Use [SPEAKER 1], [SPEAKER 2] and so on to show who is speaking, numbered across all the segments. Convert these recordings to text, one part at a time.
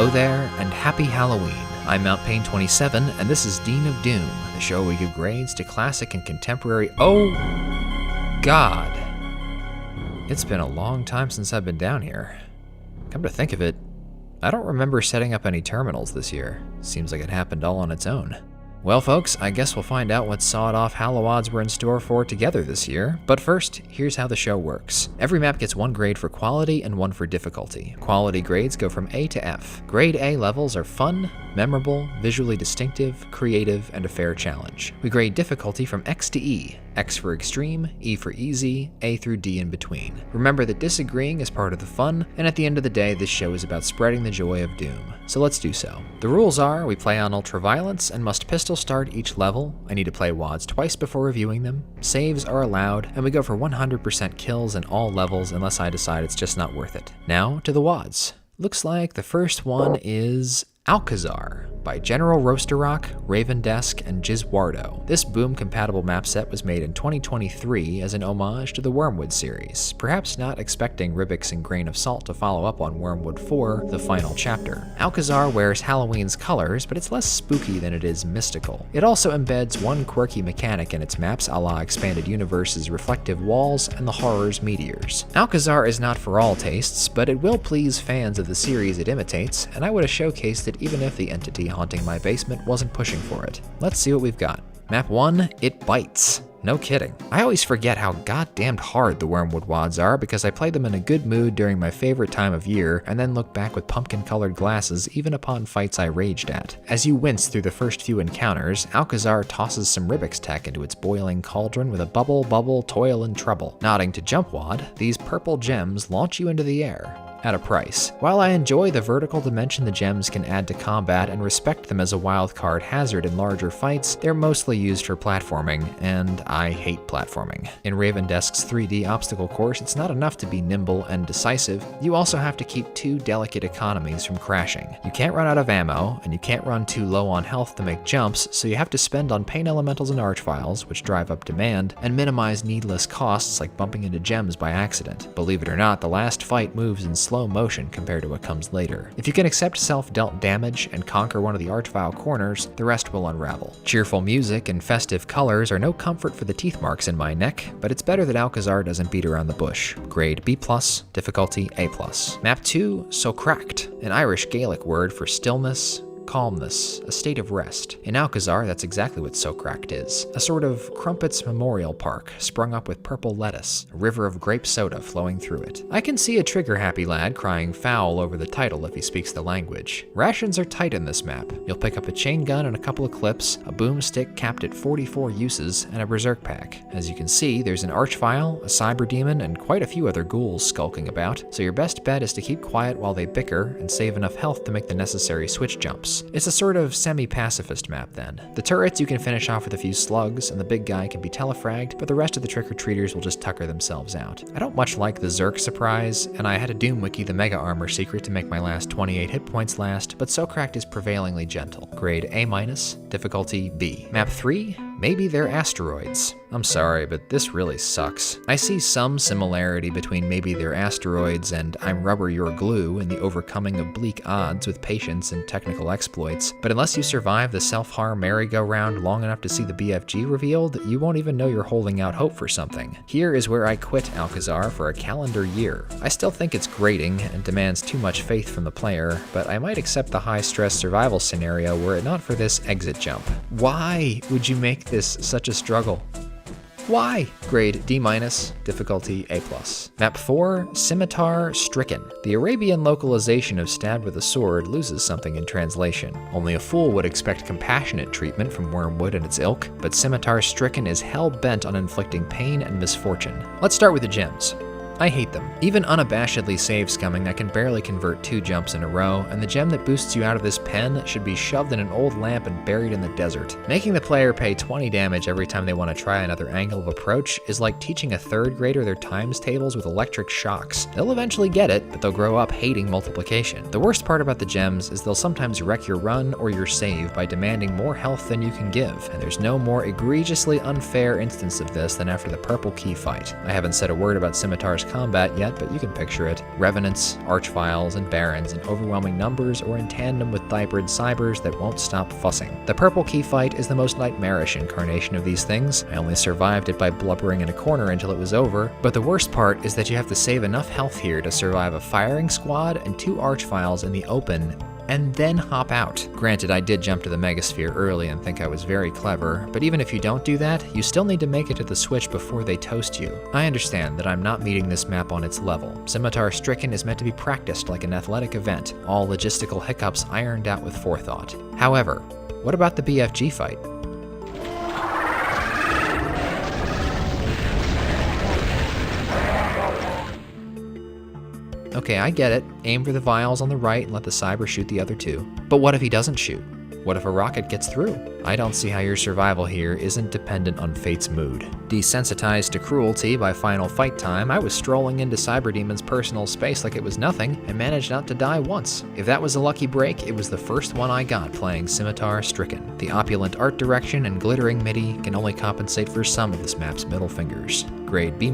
[SPEAKER 1] Hello there, and happy Halloween. I'm Mount Pain 27, and this is Dean of Doom, the show where we give grades to classic and contemporary. Oh, God. It's been a long time since I've been down here. Come to think of it, I don't remember setting up any terminals this year. Seems like it happened all on its own. Well, folks, I guess we'll find out what sawed-off Hallowads were in store for together this year. But first, here's how the show works. Every map gets one grade for quality and one for difficulty. Quality grades go from A to F. Grade A levels are fun, memorable, visually distinctive, creative, and a fair challenge. We grade difficulty from X to E. X for extreme, E for easy, A through D in between. Remember that disagreeing is part of the fun, and at the end of the day, this show is about spreading the joy of Doom. So let's do so. The rules are, we play on ultraviolence and must pistol start each level. I need to play WADs twice before reviewing them. Saves are allowed, and we go for 100% kills in all levels unless I decide it's just not worth it. Now to the WADs. Looks like the first one is Alcazar by General Roasterrock, Ravendesk, and Jizwardo. This Boom-compatible map set was made in 2023 as an homage to the Wormwood series, perhaps not expecting Ribik's and Grain of Salt to follow up on Wormwood 4, the final chapter. Alcazar wears Halloween's colors, but it's less spooky than it is mystical. It also embeds one quirky mechanic in its maps, a la Expanded Universe's reflective walls and the horror's meteors. Alcazar is not for all tastes, but it will please fans of the series it imitates, and I would have showcased it even if the entity haunting my basement wasn't pushing for it. Let's see what we've got. Map 1, It Bites. No kidding. I always forget how goddamned hard the Wormwood WADs are because I play them in a good mood during my favorite time of year and then look back with pumpkin-colored glasses even upon fights I raged at. As you wince through the first few encounters, Alcazar tosses some Ribik's tech into its boiling cauldron with a bubble, bubble, toil, and trouble. Nodding to Jump WAD, these purple gems launch you into the air. At a price. While I enjoy the vertical dimension the gems can add to combat and respect them as a wildcard hazard in larger fights, they're mostly used for platforming, and I hate platforming. In Ravendesk's 3D obstacle course, it's not enough to be nimble and decisive, you also have to keep two delicate economies from crashing. You can't run out of ammo, and you can't run too low on health to make jumps, so you have to spend on pain elementals and archviles, which drive up demand, and minimize needless costs like bumping into gems by accident. Believe it or not, the last fight moves in slow motion compared to what comes later. If you can accept self-dealt damage and conquer one of the archvile corners, the rest will unravel. Cheerful music and festive colors are no comfort for the teeth marks in my neck, but it's better that Alcazar doesn't beat around the bush. Grade B+, difficulty A+. Map 2, So Cracked, an Irish Gaelic word for stillness, calmness, a state of rest. In Alcazar, that's exactly what So Cracked is. A sort of Crumpets Memorial Park, sprung up with purple lettuce, a river of grape soda flowing through it. I can see a trigger-happy lad crying foul over the title if he speaks the language. Rations are tight in this map. You'll pick up a chain gun and a couple of clips, a boomstick capped at 44 uses, and a berserk pack. As you can see, there's an archvile, a cyber demon, and quite a few other ghouls skulking about, so your best bet is to keep quiet while they bicker and save enough health to make the necessary switch jumps. It's a sort of semi-pacifist map then. The turrets you can finish off with a few slugs, and the big guy can be telefragged, but the rest of the trick-or-treaters will just tucker themselves out. I don't much like the Zerk surprise, and I had to Doom Wiki the Mega Armor secret to make my last 28 hit points last, but So Cracked is prevailingly gentle. Grade A-, difficulty B. Map 3, Maybe They're Asteroids. I'm sorry, but this really sucks. I see some similarity between Maybe They're Asteroids and I'm Rubber Your Glue in the overcoming of bleak odds with patience and technical exploits, but unless you survive the self-harm merry-go-round long enough to see the BFG revealed, you won't even know you're holding out hope for something. Here is where I quit Alcazar for a calendar year. I still think it's grating and demands too much faith from the player, but I might accept the high-stress survival scenario were it not for this exit jump. Why would you make this such a struggle? Why? Grade D-, difficulty A+. Map 4, Scimitar Stricken. The Arabian localization of stabbed with a sword loses something in translation. Only a fool would expect compassionate treatment from Wormwood and its ilk, but Scimitar Stricken is hell-bent on inflicting pain and misfortune. Let's start with the gems. I hate them. Even unabashedly save-scumming, I can barely convert 2 jumps in a row, and the gem that boosts you out of this pen should be shoved in an old lamp and buried in the desert. Making the player pay 20 damage every time they want to try another angle of approach is like teaching a 3rd grader their times tables with electric shocks. They'll eventually get it, but they'll grow up hating multiplication. The worst part about the gems is they'll sometimes wreck your run or your save by demanding more health than you can give, and there's no more egregiously unfair instance of this than after the purple key fight. I haven't said a word about Scimitar's combat yet, but you can picture it. Revenants, Archviles, and Barons in overwhelming numbers or in tandem with hybrid cybers that won't stop fussing. The purple key fight is the most nightmarish incarnation of these things. I only survived it by blubbering in a corner until it was over, but the worst part is that you have to save enough health here to survive a firing squad and 2 Archviles in the open, and then hop out. Granted, I did jump to the Megasphere early and think I was very clever, but even if you don't do that, you still need to make it to the switch before they toast you. I understand that I'm not meeting this map on its level. Scimitar Stricken is meant to be practiced like an athletic event, all logistical hiccups ironed out with forethought. However, what about the BFG fight? Okay, I get it. Aim for the vials on the right and let the cyber shoot the other 2. But what if he doesn't shoot? What if a rocket gets through? I don't see how your survival here isn't dependent on fate's mood. Desensitized to cruelty by final fight time, I was strolling into Cyberdemon's personal space like it was nothing and managed not to die once. If that was a lucky break, it was the first one I got playing Scimitar Stricken. The opulent art direction and glittering MIDI can only compensate for some of this map's middle fingers. Grade B-,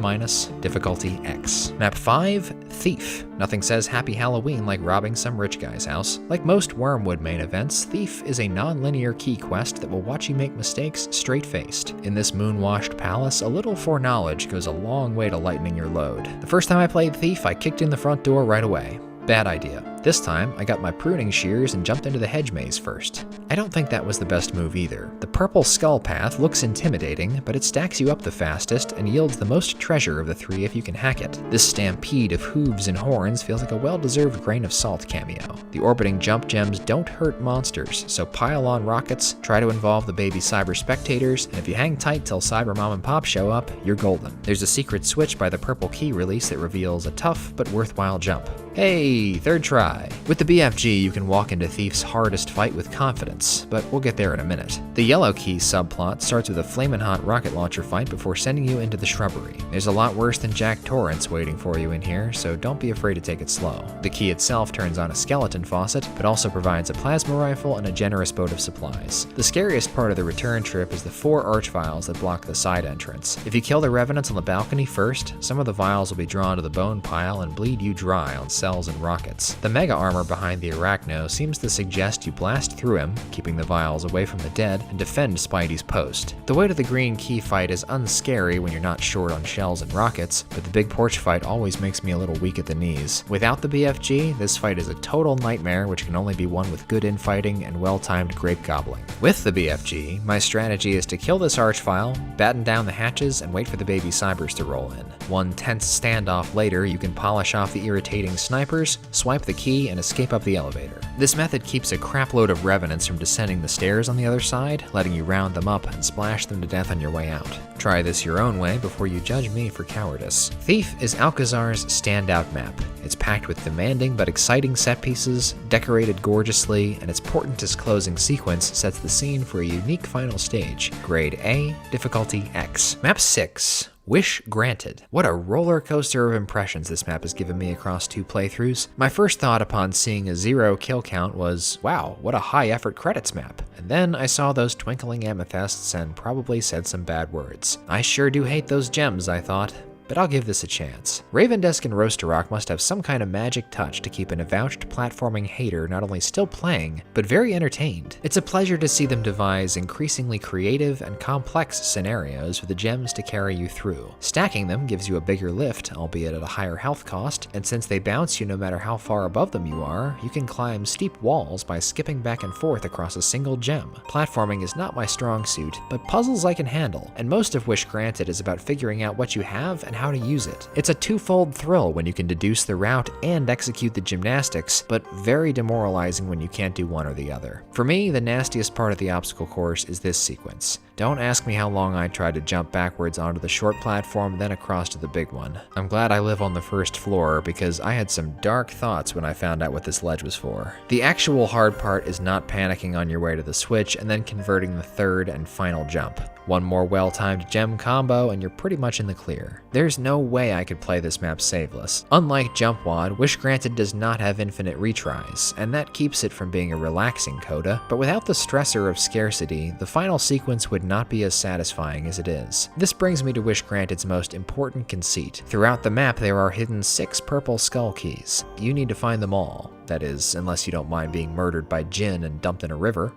[SPEAKER 1] difficulty X. Map 5, Thief. Nothing says Happy Halloween like robbing some rich guy's house. Like most Wormwood main events, Thief is a non-linear key quest that will watch you make mistakes straight-faced. In this moon-washed palace, a little foreknowledge goes a long way to lightening your load. The first time I played Thief, I kicked in the front door right away. Bad idea. This time, I got my pruning shears and jumped into the hedge maze first. I don't think that was the best move either. The purple skull path looks intimidating, but it stacks you up the fastest and yields the most treasure of the 3 if you can hack it. This stampede of hooves and horns feels like a well-deserved grain of salt cameo. The orbiting jump gems don't hurt monsters, so pile on rockets, try to involve the baby cyber spectators, and if you hang tight till cyber mom and pop show up, you're golden. There's a secret switch by the purple key release that reveals a tough but worthwhile jump. Hey, third try. With the BFG, you can walk into Thief's hardest fight with confidence, but we'll get there in a minute. The yellow key subplot starts with a flamin' hot rocket launcher fight before sending you into the shrubbery. There's a lot worse than Jack Torrance waiting for you in here, so don't be afraid to take it slow. The key itself turns on a skeleton faucet, but also provides a plasma rifle and a generous boat of supplies. The scariest part of the return trip is the 4 Archviles that block the side entrance. If you kill the Revenants on the balcony first, some of the vials will be drawn to the bone pile and bleed you dry on cells and rockets. The mega armor behind the Arachno seems to suggest you blast through him, keeping the vials away from the dead, and defend Spidey's post. The way to the green key fight is unscary when you're not short on shells and rockets, but the big porch fight always makes me a little weak at the knees. Without the BFG, this fight is a total nightmare which can only be won with good infighting and well-timed grape gobbling. With the BFG, my strategy is to kill this Archvile, batten down the hatches, and wait for the baby cybers to roll in. One tense standoff later, you can polish off the irritating snipers, swipe the key, and escape up the elevator. This method keeps a crapload of Revenants from descending the stairs on the other side, letting you round them up and splash them to death on your way out. Try this your own way before you judge me for cowardice. Thief is Alcazar's standout map. It's packed with demanding but exciting set pieces, decorated gorgeously, and its portentous closing sequence sets the scene for a unique final stage. Grade A, difficulty X. Map 6. Wish Granted. What a roller coaster of impressions this map has given me across 2 playthroughs. My first thought upon seeing a 0 kill count was, wow, what a high effort credits map. And then I saw those twinkling amethysts and probably said some bad words. I sure do hate those gems, I thought. But I'll give this a chance. Ravendesk and Roasterrock must have some kind of magic touch to keep an avouched platforming hater not only still playing, but very entertained. It's a pleasure to see them devise increasingly creative and complex scenarios for the gems to carry you through. Stacking them gives you a bigger lift, albeit at a higher health cost, and since they bounce you no matter how far above them you are, you can climb steep walls by skipping back and forth across a single gem. Platforming is not my strong suit, but puzzles I can handle, and most of Wish Granted is about figuring out what you have and how to use it. It's a twofold thrill when you can deduce the route and execute the gymnastics, but very demoralizing when you can't do one or the other. For me, the nastiest part of the obstacle course is this sequence. Don't ask me how long I tried to jump backwards onto the short platform, then across to the big one. I'm glad I live on the first floor because I had some dark thoughts when I found out what this ledge was for. The actual hard part is not panicking on your way to the switch and then converting the third and final jump. One more well-timed gem combo and you're pretty much in the clear. There's There's no way I could play this map saveless. Unlike Jump Wad, Wish Granted does not have infinite retries, and that keeps it from being a relaxing coda, but without the stressor of scarcity, the final sequence would not be as satisfying as it is. This brings me to Wish Granted's most important conceit. Throughout the map, there are hidden 6 purple skull keys. You need to find them all. That is, unless you don't mind being murdered by Jinn and dumped in a river.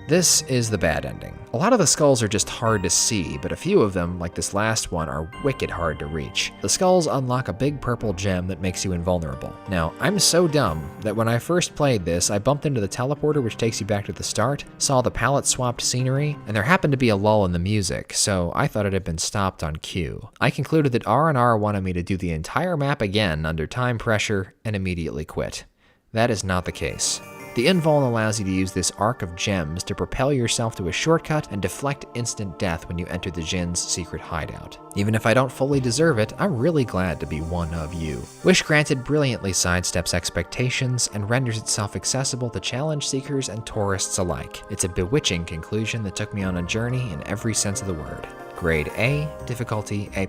[SPEAKER 1] This is the bad ending. A lot of the skulls are just hard to see, but a few of them, like this last one, are wicked hard to reach. The skulls unlock a big purple gem that makes you invulnerable. Now, I'm so dumb that when I first played this, I bumped into the teleporter which takes you back to the start, saw the palette swapped scenery, and there happened to be a lull in the music, so I thought it had been stopped on cue. I concluded that R&R wanted me to do the entire map again under time pressure and immediately quit. That is not the case. The invuln allows you to use this arc of gems to propel yourself to a shortcut and deflect instant death when you enter the Jinn's secret hideout. Even if I don't fully deserve it, I'm really glad to be one of you. Wish Granted brilliantly sidesteps expectations and renders itself accessible to challenge seekers and tourists alike. It's a bewitching conclusion that took me on a journey in every sense of the word. Grade A, difficulty A+.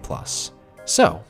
[SPEAKER 1] So,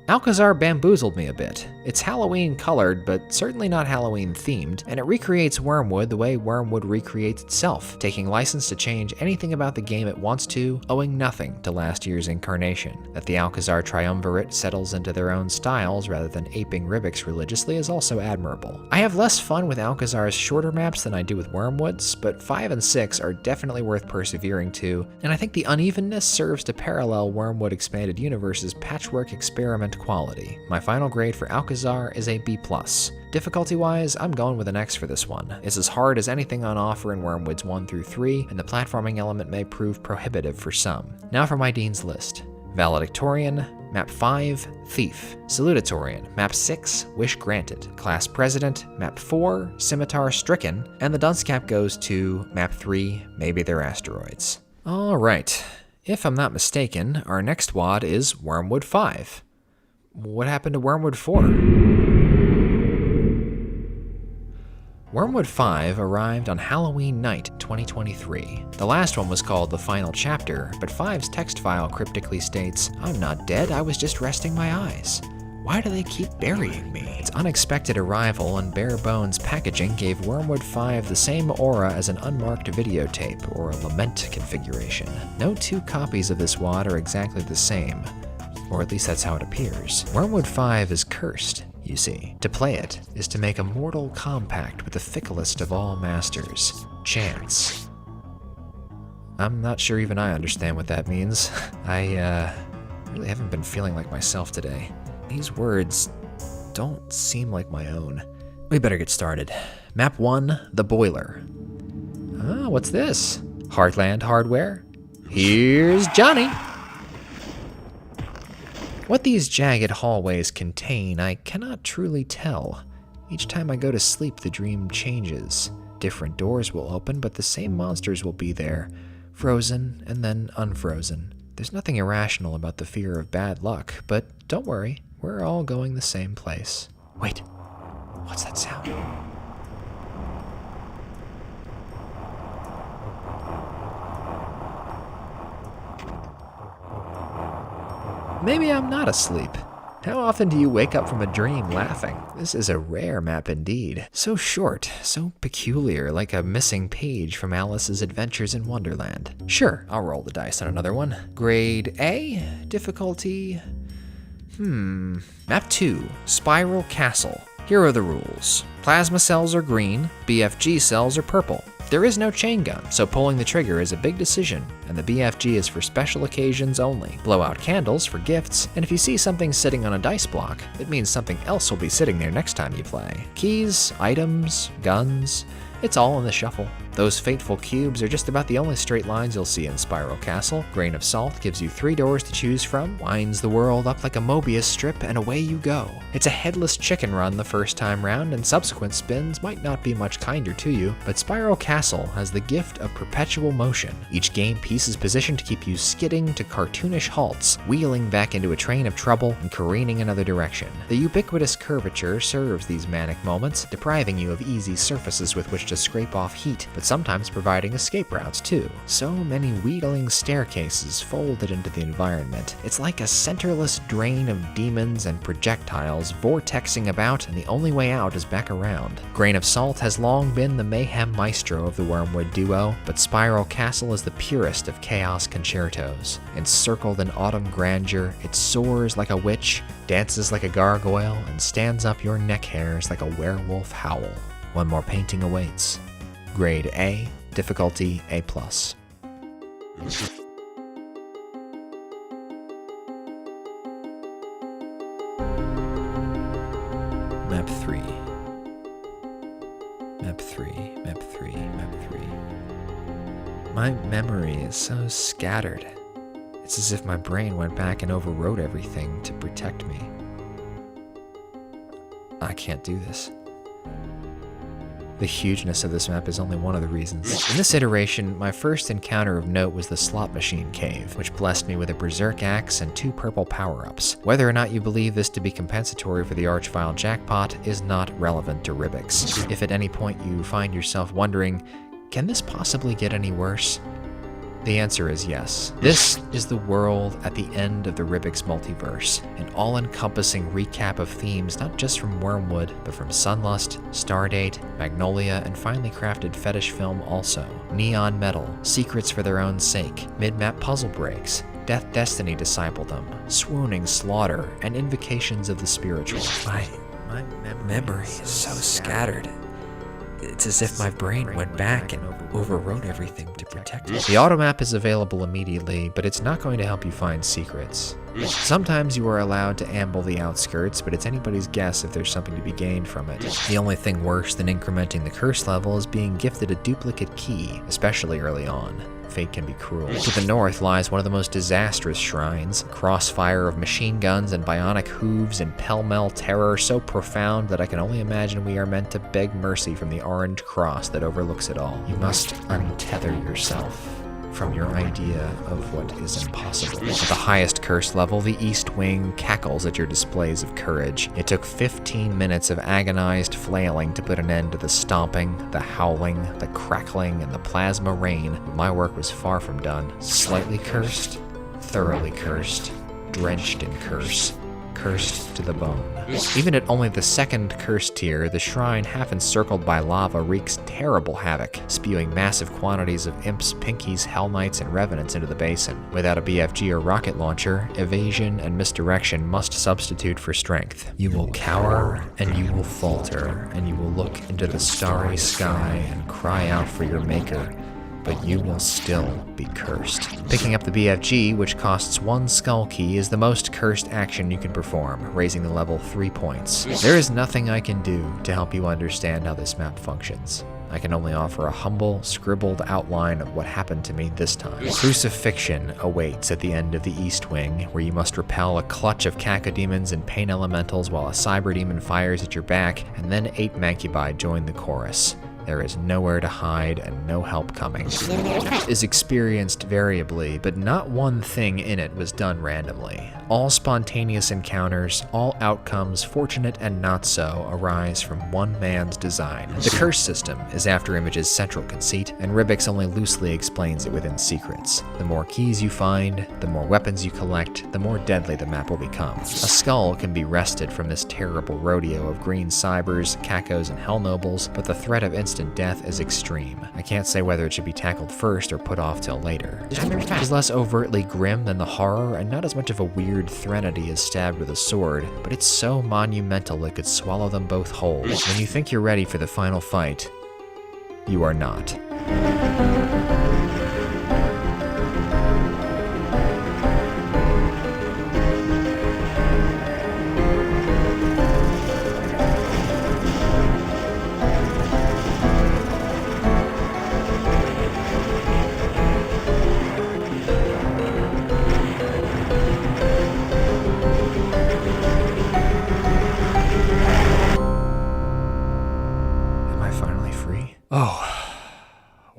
[SPEAKER 1] Alcazar bamboozled me a bit. It's Halloween colored, but certainly not Halloween themed, and it recreates Wormwood the way Wormwood recreates itself, taking license to change anything about the game it wants to, owing nothing to last year's incarnation. That the Alcazar triumvirate settles into their own styles rather than aping Rivix religiously is also admirable. I have less fun with Alcazar's shorter maps than I do with Wormwood's, but 5 and 6 are definitely worth persevering to, and I think the unevenness serves to parallel Wormwood Expanded Universe's patchwork experiment quality. My final grade for Alcazar is a B+. Difficulty-wise, I'm going with an X for this one. It's as hard as anything on offer in Wormwoods 1 through 3, and the platforming element may prove prohibitive for some. Now for my Dean's List. Valedictorian, Map 5, Thief. Salutatorian, Map 6, Wish Granted. Class President, Map 4, Scimitar Stricken. And the dunce cap goes to Map 3, Maybe They're Asteroids. Alright, if I'm not mistaken, our next WOD is Wormwood 5. What happened to Wormwood 4? Wormwood 5 arrived on Halloween night 2023. The last one was called The Final Chapter, but 5's text file cryptically states, "I'm not dead, I was just resting my eyes. Why do they keep burying me?" Its unexpected arrival and bare bones packaging gave Wormwood 5 the same aura as an unmarked videotape or a lament configuration. No 2 copies of this WOD are exactly the same. Or at least that's how it appears. Wormwood 5 is cursed, you see. To play it is to make a mortal compact with the ficklest of all masters, chance. I'm not sure even I understand what that means. I really haven't been feeling like myself today. These words don't seem like my own. We better get started. Map 1, The Boiler. Ah, what's this? Heartland Hardware? Here's Johnny! What these jagged hallways contain, I cannot truly tell. Each time I go to sleep, the dream changes. Different doors will open, but the same monsters will be there, frozen and then unfrozen. There's nothing irrational about the fear of bad luck, but don't worry, we're all going the same place. Wait, what's that sound? Maybe I'm not asleep. How often do you wake up from a dream laughing? This is a rare map indeed. So short, so peculiar, like a missing page from Alice's Adventures in Wonderland. Sure, I'll roll the dice on another one. Grade A, difficulty... Map 2, Spiral Castle. Here are the rules. Plasma cells are green, BFG cells are purple. There is no chain gun, so pulling the trigger is a big decision, and the BFG is for special occasions only. Blow out candles for gifts, and if you see something sitting on a dice block, it means something else will be sitting there next time you play. Keys, items, guns, it's all in the shuffle. Those fateful cubes are just about the only straight lines you'll see in Spiral Castle. Grain of Salt gives you 3 doors to choose from, winds the world up like a Mobius strip, and away you go. It's a headless chicken run the first time round, and subsequent spins might not be much kinder to you, but Spiral Castle has the gift of perpetual motion. Each game piece is positioned to keep you skidding to cartoonish halts, wheeling back into a train of trouble, and careening another direction. The ubiquitous curvature serves these manic moments, depriving you of easy surfaces with which to scrape off heat, but sometimes providing escape routes too. So many wheedling staircases folded into the environment. It's like a centerless drain of demons and projectiles vortexing about, and the only way out is back around. Grain of Salt has long been the mayhem maestro of the Wormwood duo, but Spiral Castle is the purest of chaos concertos. Encircled in autumn grandeur, it soars like a witch, dances like a gargoyle, and stands up your neck hairs like a werewolf howl. One more painting awaits. Grade A, difficulty A+. Map 3. Map 3, Map 3, Map 3. My memory is so scattered. It's as if my brain went back and overwrote everything to protect me. I can't do this. The hugeness of this map is only one of the reasons. In this iteration, my first encounter of note was the slot machine cave, which blessed me with a berserk axe and 2 purple power-ups. Whether or not you believe this to be compensatory for the Archvile jackpot is not relevant to Ribix. If at any point you find yourself wondering, can this possibly get any worse? The answer is yes. This is the world at the end of the Ribix multiverse, an all-encompassing recap of themes not just from Wormwood, but from Sunlust, Stardate, Magnolia, and finely crafted fetish film also. Neon metal, secrets for their own sake, mid-map puzzle breaks, Death Destiny discipledom, swooning slaughter, and invocations of the spiritual. My memory is so scattered. It's as if my brain went back and overwrote everything to protect it. The automap is available immediately, but it's not going to help you find secrets. Sometimes you are allowed to amble the outskirts, but it's anybody's guess if there's something to be gained from it. The only thing worse than incrementing the curse level is being gifted a duplicate key, especially early on. Fate can be cruel. To the north lies one of the most disastrous shrines, a crossfire of machine guns and bionic hooves and pell-mell terror so profound that I can only imagine we are meant to beg mercy from the orange cross that overlooks it all. You must untether yourself from your idea of what is impossible. At the highest curse level, the East Wing cackles at your displays of courage. It took 15 minutes of agonized flailing to put an end to the stomping, the howling, the crackling, and the plasma rain, but my work was far from done. Slightly cursed, thoroughly cursed, drenched in curse, cursed to the bone. Even at only the 2nd curse tier, the shrine half encircled by lava wreaks terrible havoc, spewing massive quantities of imps, pinkies, hell knights, and revenants into the basin. Without a BFG or rocket launcher, evasion and misdirection must substitute for strength. You will cower, and you will falter, and you will look into the starry sky and cry out for your maker, but you will still be cursed. Picking up the BFG, which costs 1 skull key, is the most cursed action you can perform, raising the level 3 points. There is nothing I can do to help you understand how this map functions. I can only offer a humble, scribbled outline of what happened to me this time. Crucifixion awaits at the end of the East Wing, where you must repel a clutch of cacodemons and pain elementals while a cyberdemon fires at your back, and then 8 Mancubi join the chorus. There is nowhere to hide and no help coming. It is experienced variably, but not one thing in it was done randomly. All spontaneous encounters, all outcomes, fortunate and not so, arise from one man's design. The curse system is After Image's central conceit, and Ribix only loosely explains it within secrets. The more keys you find, the more weapons you collect, the more deadly the map will become. A skull can be wrested from this terrible rodeo of green cybers, cacos, and hell nobles, but the threat of instant death is extreme. I can't say whether it should be tackled first or put off till later. It is less overtly grim than the horror, and not as much of a weird threnody as stabbed with a sword, but it's so monumental it could swallow them both whole. When you think you're ready for the final fight, you are not.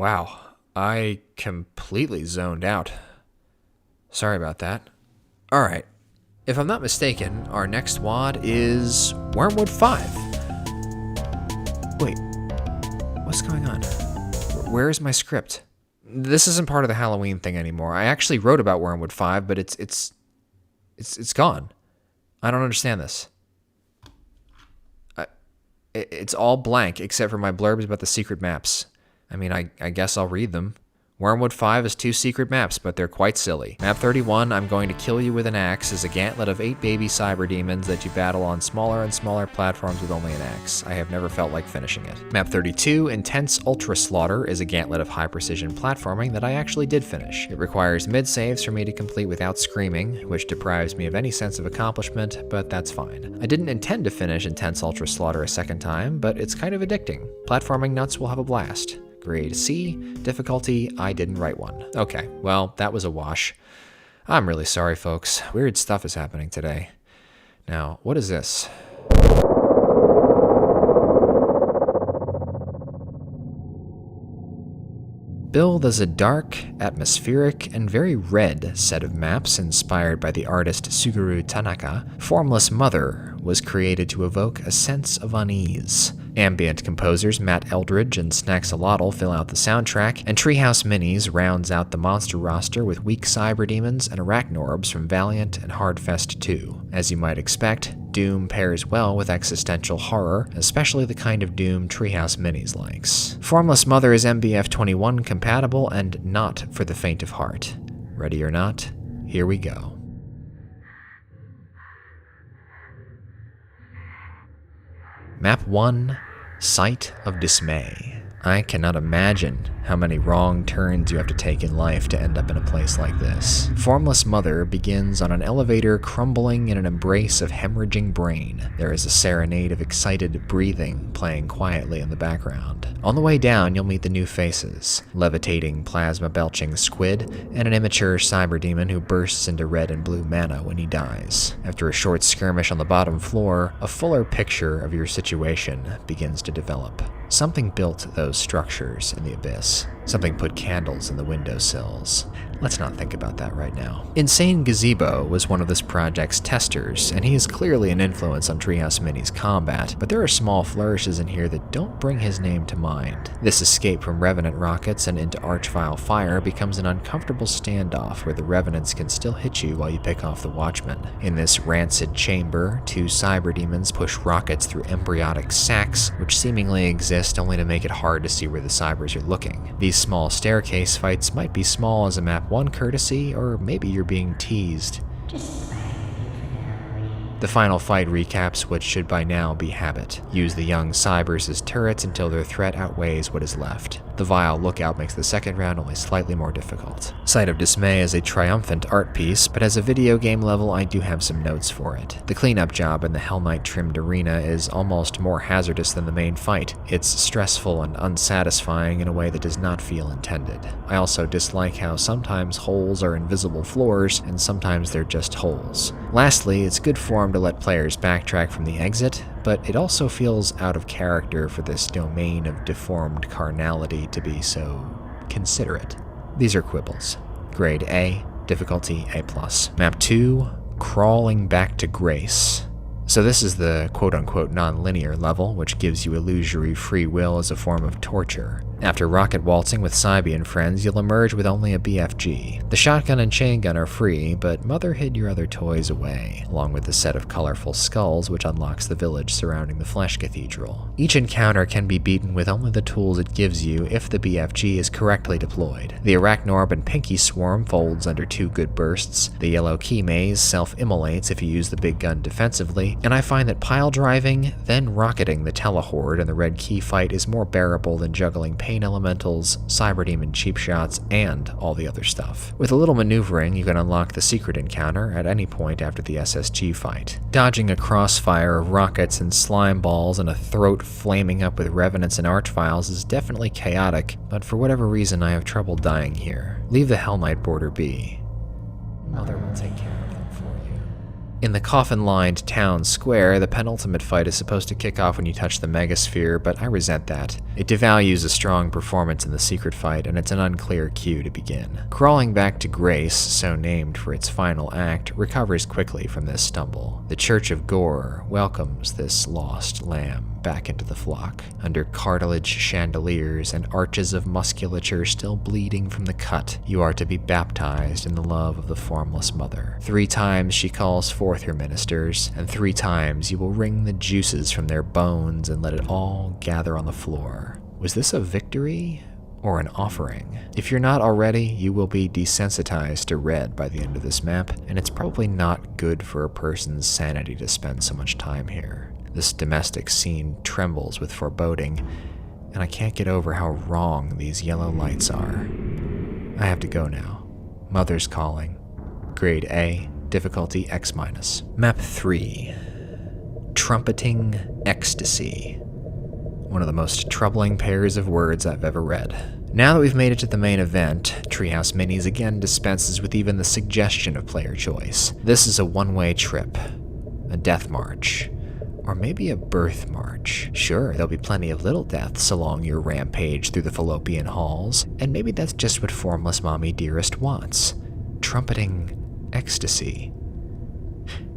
[SPEAKER 1] Wow, I completely zoned out. Sorry about that. Alright, if I'm not mistaken, our next WAD is Wormwood 5. Wait, what's going on? Where is my script? This isn't part of the Halloween thing anymore. I actually wrote about Wormwood 5, but it's gone. I don't understand this. It's all blank except for my blurbs about the secret maps. I mean, I guess I'll read them. Wormwood 5 has 2 secret maps, but they're quite silly. Map 31, I'm going to kill you with an axe, is a gauntlet of 8 baby cyber demons that you battle on smaller and smaller platforms with only an axe. I have never felt like finishing it. Map 32, Intense Ultra Slaughter, is a gauntlet of high precision platforming that I actually did finish. It requires mid-saves for me to complete without screaming, which deprives me of any sense of accomplishment, but that's fine. I didn't intend to finish Intense Ultra Slaughter a second time, but it's kind of addicting. Platforming nuts will have a blast. Grade C, difficulty, I didn't write one. Okay, well, that was a wash. I'm really sorry, folks. Weird stuff is happening today. Now, what is this? Build as a dark, atmospheric, and very red set of maps inspired by the artist Suguru Tanaka, Formless Mother was created to evoke a sense of unease. Ambient composers Matt Eldridge and Snaxolotl fill out the soundtrack, and Treehouse Minis rounds out the monster roster with weak cyber demons and arachnorbs from Valiant and Hardfest 2. As you might expect, Doom pairs well with existential horror, especially the kind of Doom Treehouse Minis likes. Formless Mother is MBF21 compatible and not for the faint of heart. Ready or not, here we go. Map 1, Site of Dismay. I cannot imagine how many wrong turns you have to take in life to end up in a place like this. Formless Mother begins on an elevator crumbling in an embrace of hemorrhaging brain. There is a serenade of excited breathing playing quietly in the background. On the way down, you'll meet the new faces: levitating, plasma-belching squid, and an immature cyber demon who bursts into red and blue mana when he dies. After a short skirmish on the bottom floor, a fuller picture of your situation begins to develop. Something built those structures in the abyss. Something put candles in the windowsills. Let's not think about that right now. Insane Gazebo was one of this project's testers, and he is clearly an influence on Treehouse Mini's combat, but there are small flourishes in here that don't bring his name to mind. This escape from Revenant rockets and into Archvile fire becomes an uncomfortable standoff where the Revenants can still hit you while you pick off the Watchmen. In this rancid chamber, 2 cyber demons push rockets through embryotic sacs, which seemingly exist only to make it hard to see where the cybers are looking. These small staircase fights might be small as a map 1 courtesy, or maybe you're being teased. The final fight recaps what should by now be habit. Use the young cybers as turrets until their threat outweighs what is left. The vile lookout makes the second round only slightly more difficult. Site of Dismay is a triumphant art piece, but as a video game level I do have some notes for it. The cleanup job in the Hell Knight trimmed arena is almost more hazardous than the main fight. It's stressful and unsatisfying in a way that does not feel intended. I also dislike how sometimes holes are invisible floors, and sometimes they're just holes. Lastly, it's good form to let players backtrack from the exit, but it also feels out of character for this domain of deformed carnality to be so considerate. These are quibbles. Grade A, difficulty A+. Map 2, Crawling Back to Grace. So this is the quote-unquote non-linear level, which gives you illusory free will as a form of torture. After rocket waltzing with Cybian friends, you'll emerge with only a BFG. The shotgun and chain gun are free, but Mother hid your other toys away, along with the set of colorful skulls which unlocks the village surrounding the Flesh Cathedral. Each encounter can be beaten with only the tools it gives you if the BFG is correctly deployed. The Arachnorb and Pinky Swarm folds under 2 good bursts, the Yellow Key Maze self-immolates if you use the big gun defensively, and I find that pile driving, then rocketing the Telehorde and the Red Key fight is more bearable than juggling pain elementals, cyber demon cheap shots, and all the other stuff. With a little maneuvering, you can unlock the secret encounter at any point after the SSG fight. Dodging a crossfire of rockets and slime balls and a throat flaming up with revenants and archviles is definitely chaotic, but for whatever reason I have trouble dying here. Leave the Hell Knight border be. Mother will take care of them for you. In the coffin-lined town square, the penultimate fight is supposed to kick off when you touch the megasphere, but I resent that. It devalues a strong performance in the secret fight, and it's an unclear cue to begin. Crawling back to Grace, so named for its final act, recovers quickly from this stumble. The Church of Gore welcomes this lost lamb back into the flock, under cartilage chandeliers and arches of musculature still bleeding from the cut. You are to be baptized in the love of the Formless Mother. 3 times she calls forth her ministers, and 3 times you will wring the juices from their bones and let it all gather on the floor. Was this a victory or an offering? If you're not already, you will be desensitized to red by the end of this map, and it's probably not good for a person's sanity to spend so much time here. This domestic scene trembles with foreboding, and I can't get over how wrong these yellow lights are. I have to go now. Mother's calling. Grade A, difficulty X-. Map 3. Trumpeting Ecstasy. One of the most troubling pairs of words I've ever read. Now that we've made it to the main event, Treehouse Minis again dispenses with even the suggestion of player choice. This is a one-way trip. A death march. Or maybe a birth march. Sure, there'll be plenty of little deaths along your rampage through the fallopian halls, and maybe that's just what Formless Mommy Dearest wants. Trumpeting ecstasy.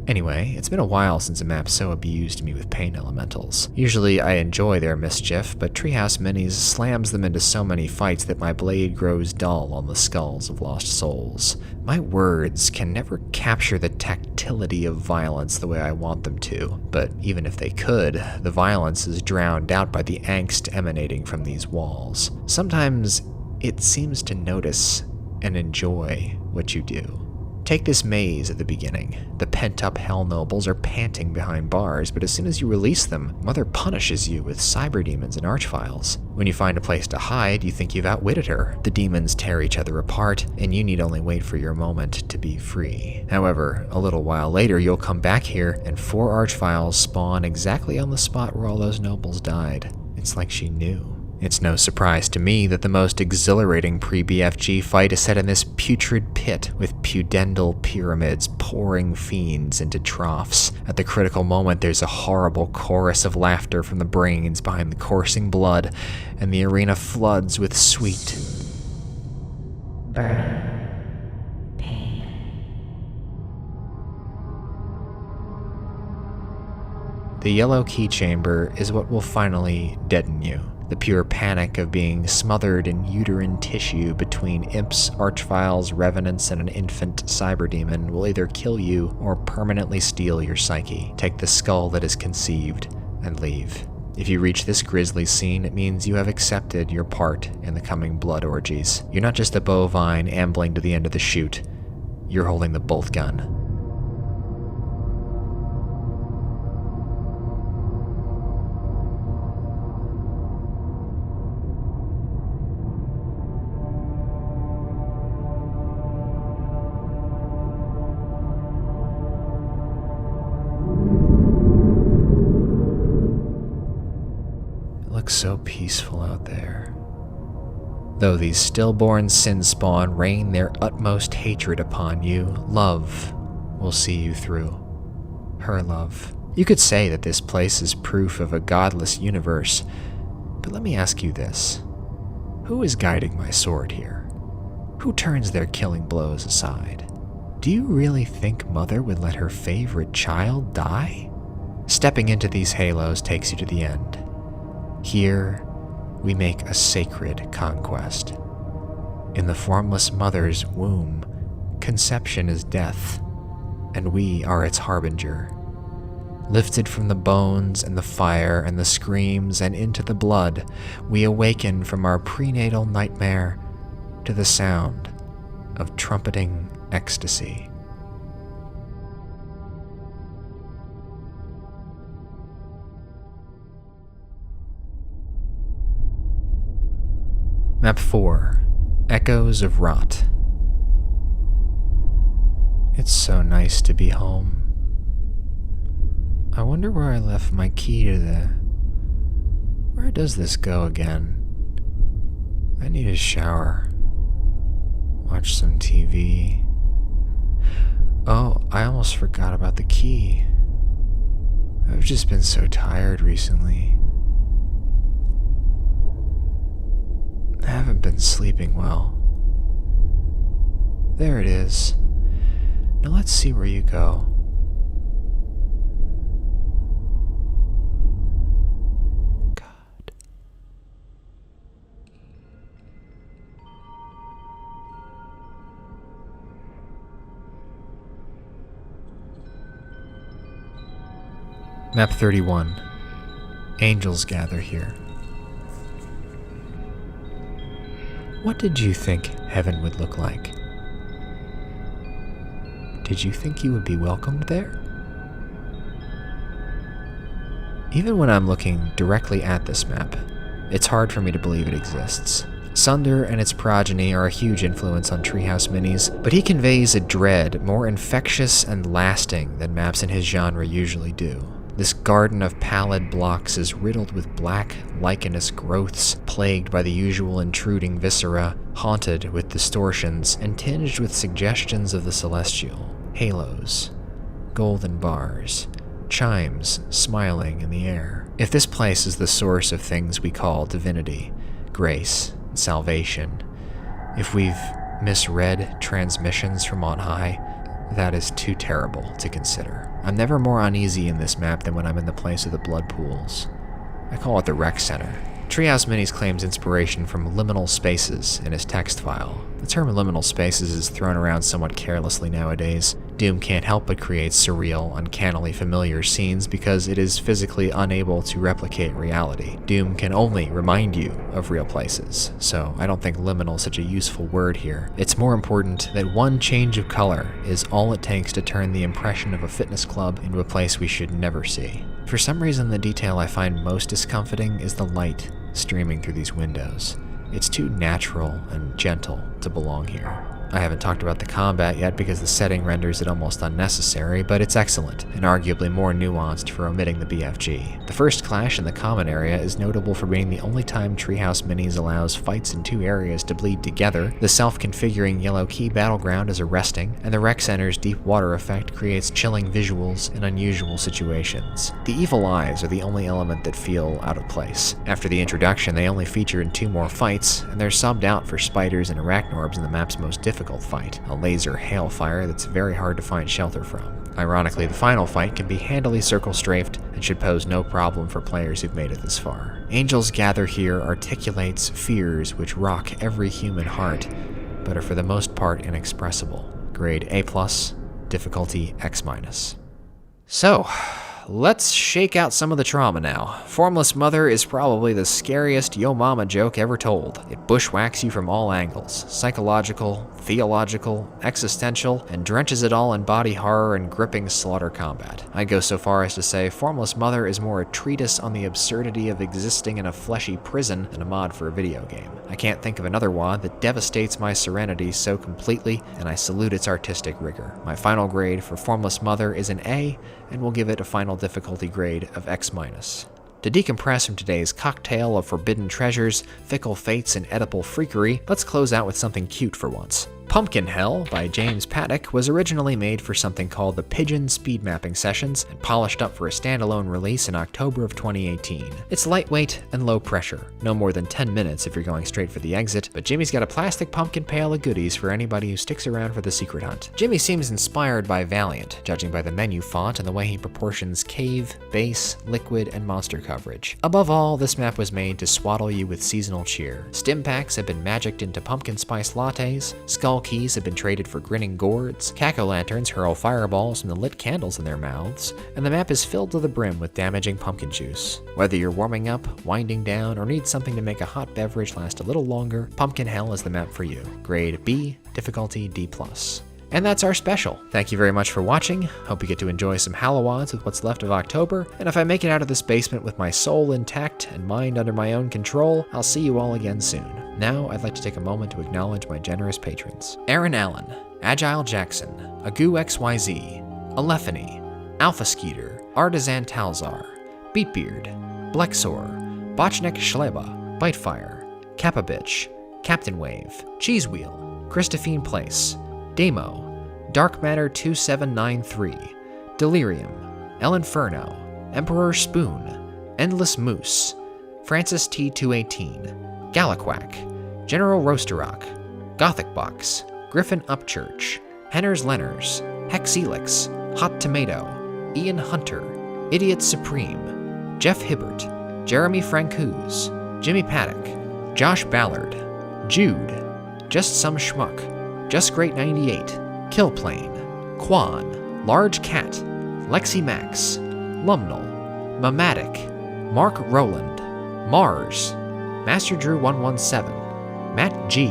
[SPEAKER 1] Anyway, it's been a while since a map so abused me with pain elementals. Usually I enjoy their mischief, but Treehouse Minis slams them into so many fights that my blade grows dull on the skulls of lost souls. My words can never capture the tactility of violence the way I want them to, but even if they could, the violence is drowned out by the angst emanating from these walls. Sometimes it seems to notice and enjoy what you do. Take this maze at the beginning. The pent-up hell nobles are panting behind bars, but as soon as you release them, Mother punishes you with cyber demons and archviles. When you find a place to hide, you think you've outwitted her. The demons tear each other apart, and you need only wait for your moment to be free. However, a little while later, you'll come back here, and 4 archviles spawn exactly on the spot where all those nobles died. It's like she knew. It's no surprise to me that the most exhilarating pre-BFG fight is set in this putrid pit with pudendal pyramids pouring fiends into troughs. At the critical moment, there's a horrible chorus of laughter from the brains behind the coursing blood, and the arena floods with sweet, burning pain. The yellow key chamber is what will finally deaden you. The pure panic of being smothered in uterine tissue between imps, archviles, revenants, and an infant cyberdemon will either kill you or permanently steal your psyche. Take the skull that is conceived and leave. If you reach this grisly scene, it means you have accepted your part in the coming blood orgies. You're not just a bovine ambling to the end of the chute. You're holding the bolt gun. So peaceful out there. Though these stillborn sin spawn rain their utmost hatred upon you, love will see you through. Her love. You could say that this place is proof of a godless universe, but let me ask you this. Who is guiding my sword here? Who turns their killing blows aside? Do you really think Mother would let her favorite child die? Stepping into these halos takes you to the end. Here, we make a sacred conquest. In the Formless Mother's womb, conception is death, and we are its harbinger. Lifted from the bones and the fire and the screams and into the blood, we awaken from our prenatal nightmare to the sound of trumpeting ecstasy. Map 4, Echoes of Rot. It's so nice to be home. I wonder where I left my key to the... Where does this go again? I need a shower. Watch some TV. Oh, I almost forgot about the key. I've just been so tired recently. I haven't been sleeping well. There it is. Now let's see where you go. God. Map 31. Angels gather here. What did you think heaven would look like? Did you think you would be welcomed there? Even when I'm looking directly at this map, it's hard for me to believe it exists. Sunder and its progeny are a huge influence on Treehouse Minis, but he conveys a dread more infectious and lasting than maps in his genre usually do. This garden of pallid blocks is riddled with black, lichenous growths, plagued by the usual intruding viscera, haunted with distortions, and tinged with suggestions of the celestial. Halos, golden bars, chimes smiling in the air. If this place is the source of things we call divinity, grace, and salvation, if we've misread transmissions from on high, that is too terrible to consider. I'm never more uneasy in this map than when I'm in the place of the blood pools. I call it the rec center. Treehouse Minis claims inspiration from liminal spaces in his text file. The term liminal spaces is thrown around somewhat carelessly nowadays. Doom can't help but create surreal, uncannily familiar scenes because it is physically unable to replicate reality. Doom can only remind you of real places, so I don't think liminal is such a useful word here. It's more important that one change of color is all it takes to turn the impression of a fitness club into a place we should never see. For some reason, the detail I find most discomforting is the light streaming through these windows. It's too natural and gentle to belong here. I haven't talked about the combat yet because the setting renders it almost unnecessary, but it's excellent, and arguably more nuanced for omitting the BFG. The first clash in the common area is notable for being the only time Treehouse Minis allows fights in two areas to bleed together. The self-configuring yellow key battleground is arresting, and the rec center's deep water effect creates chilling visuals in unusual situations. The evil eyes are the only element that feel out of place. After the introduction, they only feature in 2 more fights, and they're subbed out for spiders and arachnorbs in the map's most difficult fight, a laser hailfire that's very hard to find shelter from. Ironically, the final fight can be handily circle-strafed and should pose no problem for players who've made it this far. Angels Gather Here articulates fears which rock every human heart, but are for the most part inexpressible. Grade A+, difficulty X-. So, let's shake out some of the trauma now. Formless Mother is probably the scariest yo mama joke ever told. It bushwhacks you from all angles, psychological, theological, existential, and drenches it all in body horror and gripping slaughter combat. I'd go so far as to say Formless Mother is more a treatise on the absurdity of existing in a fleshy prison than a mod for a video game. I can't think of another WoD that devastates my serenity so completely, and I salute its artistic rigor. My final grade for Formless Mother is an A, and we'll give it a final difficulty grade of X-. To decompress from today's cocktail of forbidden treasures, fickle fates, and edible freakery, let's close out with something cute for once. Pumpkin Hell by James Paddock was originally made for something called the Pigeon Speed Mapping Sessions and polished up for a standalone release in October of 2018. It's lightweight and low pressure, no more than 10 minutes if you're going straight for the exit, but Jimmy's got a plastic pumpkin pail of goodies for anybody who sticks around for the secret hunt. Jimmy seems inspired by Valiant, judging by the menu font and the way he proportions cave, base, liquid, and monster coverage. Above all, this map was made to swaddle you with seasonal cheer. Stim packs have been magicked into pumpkin spice lattes, skull keys have been traded for grinning gourds, cack-o'-lanterns hurl fireballs from the lit candles in their mouths, and the map is filled to the brim with damaging pumpkin juice. Whether you're warming up, winding down, or need something to make a hot beverage last a little longer, Pumpkin Hell is the map for you. Grade B, difficulty D+. And that's our special. Thank you very much for watching. Hope you get to enjoy some Hallowads with what's left of October, and if I make it out of this basement with my soul intact and mind under my own control, I'll see you all again soon. Now, I'd like to take a moment to acknowledge my generous patrons. Aaron Allen, Agile Jackson, Agu XYZ, Alephany, Alpha Skeeter, Artisan Talzar, Beatbeard, Blexor, Botchnek Schleba, Bitefire, Kappa Bitch, Captain Wave, Cheese Wheel, Christophine Place, Demo, Dark Matter 2793, Delirium, El Inferno, Emperor Spoon, Endless Moose, Francis T218, Galaquack, General Roasterock, Gothic Box, Griffin Upchurch, Henner's Lenners, Hexelix, Hot Tomato, Ian Hunter, Idiot Supreme, Jeff Hibbert, Jeremy Francouz, Jimmy Paddock, Josh Ballard, Jude, Just Some Schmuck, Just Great 98, Killplane, Quan, Large Cat, Lexi Max, Lumnal, Mamatic, Mark Rowland, Mars, Master Drew 117, Matt G,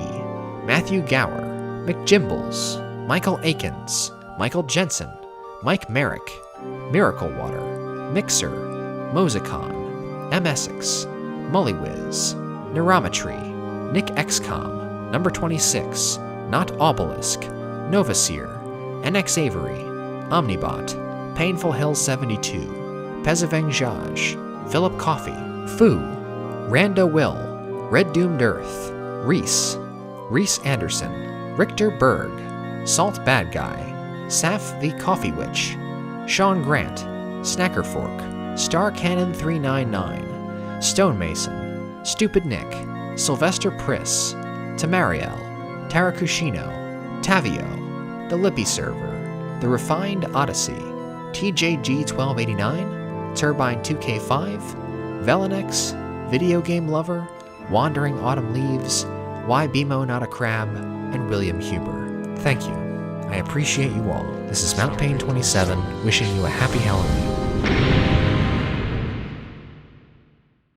[SPEAKER 1] Matthew Gower, McJimbles, Michael Akins, Michael Jensen, Mike Merrick, Miracle Water, Mixer, Mosicon, M. Essex, Mullywiz, Neurometry, Nick XCOM, Number 26, Not Obelisk, Novaseer, NX Avery, Omnibot, Painful Hill 72, Pezaveng Jaj, Philip Coffey, Foo, Rando Will, Red Doomed Earth, Reese, Reese Anderson, Richter Berg, Salt Bad Guy, Saf the Coffee Witch, Sean Grant, Snacker Fork, Star Cannon 399, Stonemason, Stupid Nick, Sylvester Priss, Tamariel, Tarakushino, Tavio, The Lippy Server, The Refined Odyssey, TJG1289, Turbine 2K5, Velenex, Video Game Lover, Wandering Autumn Leaves, Why Bimo Not a Crab, and William Huber. Thank you. I appreciate you all. This is Mount Pain 27, wishing you a happy Halloween.